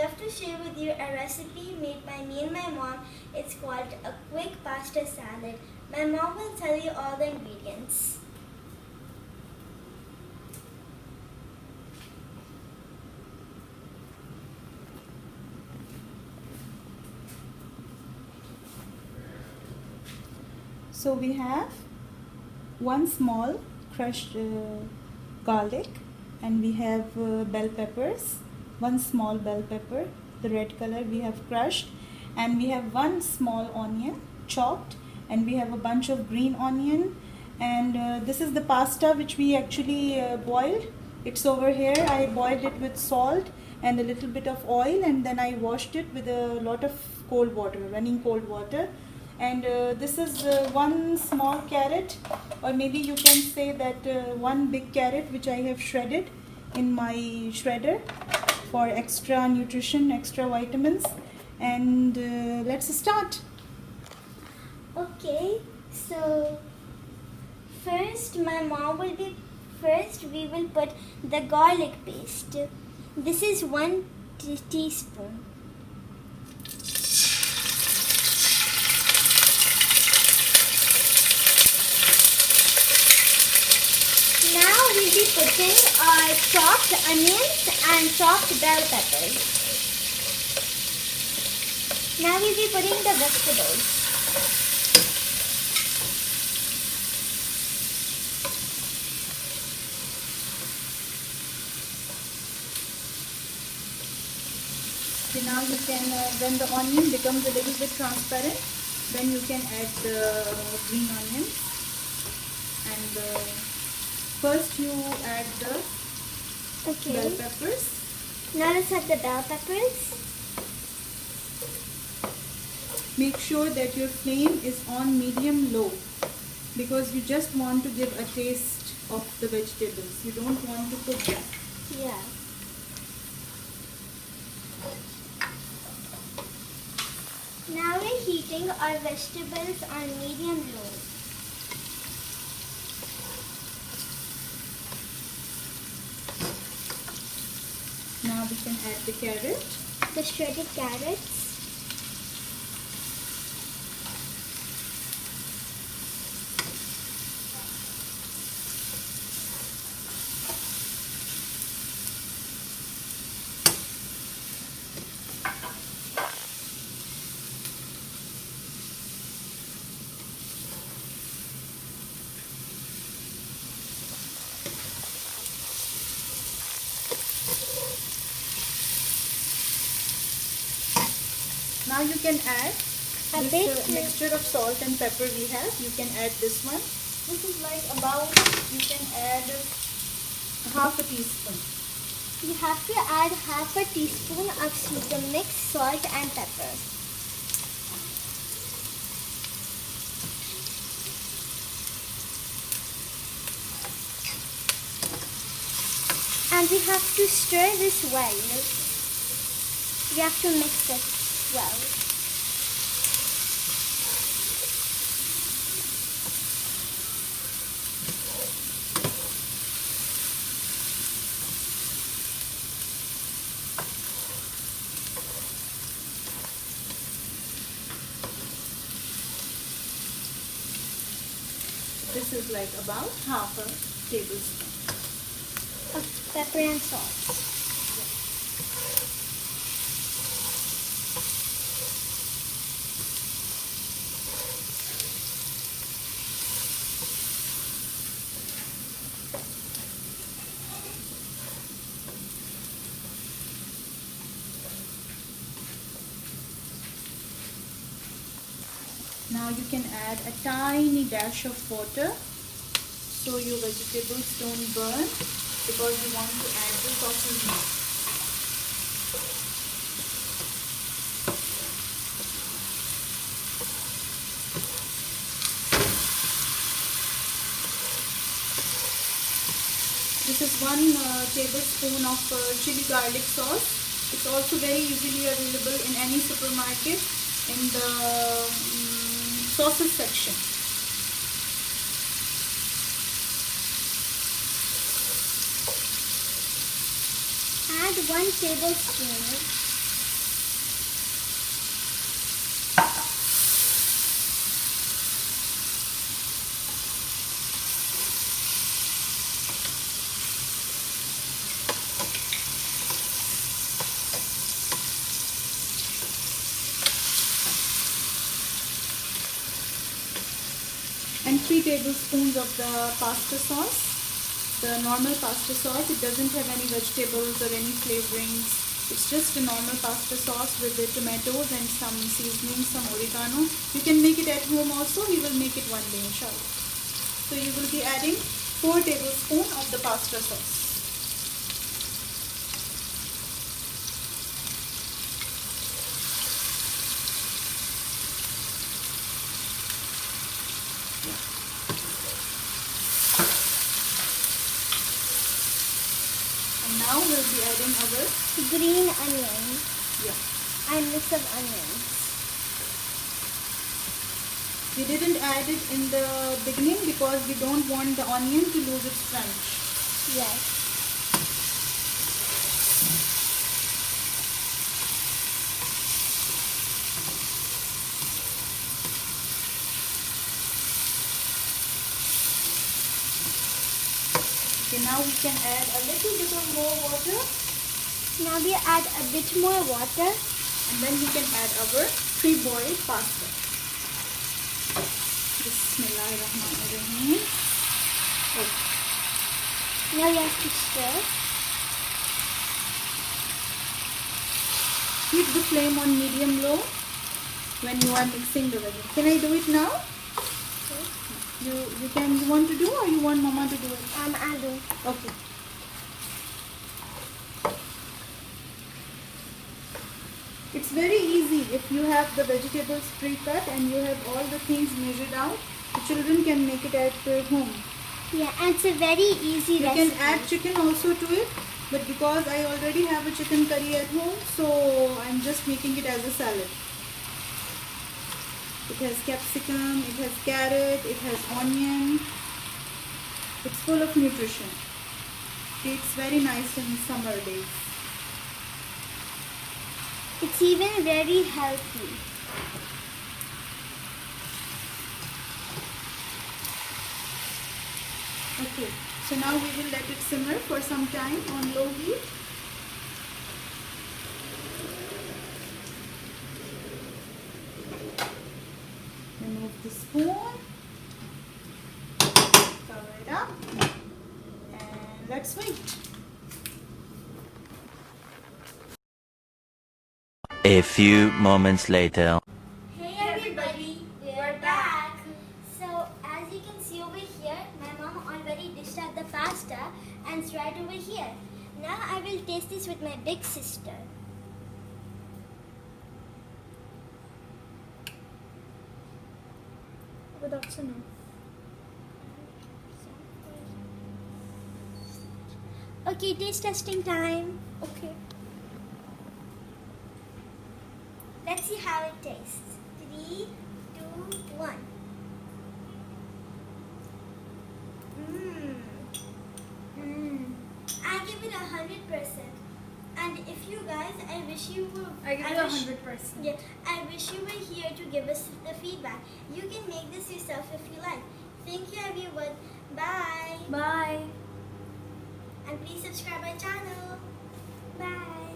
love to share with you a recipe made by me and my mom. It's called a quick pasta salad. My mom will tell you all the ingredients. So we have one small crushed garlic, and we have bell peppers, one small bell pepper, the red color we have crushed, and we have one small onion chopped, and we have a bunch of green onion, and this is the pasta which we actually boiled. It's over here. I boiled it with salt and a little bit of oil, and then I washed it with a lot of cold water, running cold water. And this is one small carrot, or maybe you can say that one big carrot which I have shredded in my shredder for extra nutrition, extra vitamins. And let's start. Okay, so first we will put the garlic paste. This is 1 teaspoon. Now we'll be putting our chopped onions and chopped bell peppers. Now we'll be putting the vegetables. So now you can, when the onion becomes a little bit transparent, then you can add the green onions. And first you add the bell peppers. Now let's add the bell peppers. Make sure that your flame is on medium low, because you just want to give a taste of the vegetables. You don't want to cook them. Yeah. Now we're heating our vegetables on medium low. Now we can add the carrot. The shredded carrots. Now you can add A this bit mixture of salt and pepper we have. You can add this one. This is like about, you can add half a teaspoon. You have to add half a teaspoon of the mixed salt and pepper. And we have to stir this well. We have to mix it well. This is like about half a tablespoon Of pepper and salt. Now you can add a tiny dash of water so your vegetables don't burn, because you want to add the sauces now. This is 1 tablespoon of chili garlic sauce. It's also very easily available in any supermarket in the sauces section. Add 1 tablespoon And 3 tablespoons of the pasta sauce. The normal pasta sauce, it doesn't have any vegetables or any flavorings. It's just a normal pasta sauce with the tomatoes and some seasoning, some oregano. You can make it at home also. We will make it one day, inshallah. So you will be adding 4 tablespoons of the pasta sauce. Now we'll be adding our green onions. Yeah. And mix of onions. We didn't add it in the beginning because we don't want the onion to lose its crunch. Yes. Okay, now we can add a little bit of more water. Now we add a bit more water. And then we can add our pre-boiled pasta. Bismillahirrahmanirrahim. Okay. Now we have to stir. Keep the flame on medium-low when you are mixing the veggies. Can I do it now? You want to do, or you want Mama to do it? I'll do. Okay. It's very easy if you have the vegetables pre-cut and you have all the things measured out. The children can make it at home. Yeah, and it's a very easy recipe. You can add chicken also to it, but because I already have a chicken curry at home, so I'm just making it as a salad. It has capsicum, it has carrot, it has onion. It's full of nutrition. It's very nice in summer days. It's even very healthy. Okay, so now we will let it simmer for some time on low heat. Remove the spoon, cover it up, and let's wait. A few moments later. Hey everybody, we're back. So as you can see over here, my mom already dished out the pasta and it's right over here. Now I will taste this with my big sister. Without no. Okay, taste testing time. Okay. Let's see how it tastes. 3, 2, 1. I give it 100%. And if you guys, I wish you were. I give it 100%. Yeah, I wish you were here to give us the feedback. You can make this yourself if you like. Thank you, everyone. Bye. Bye. And please subscribe our channel. Bye.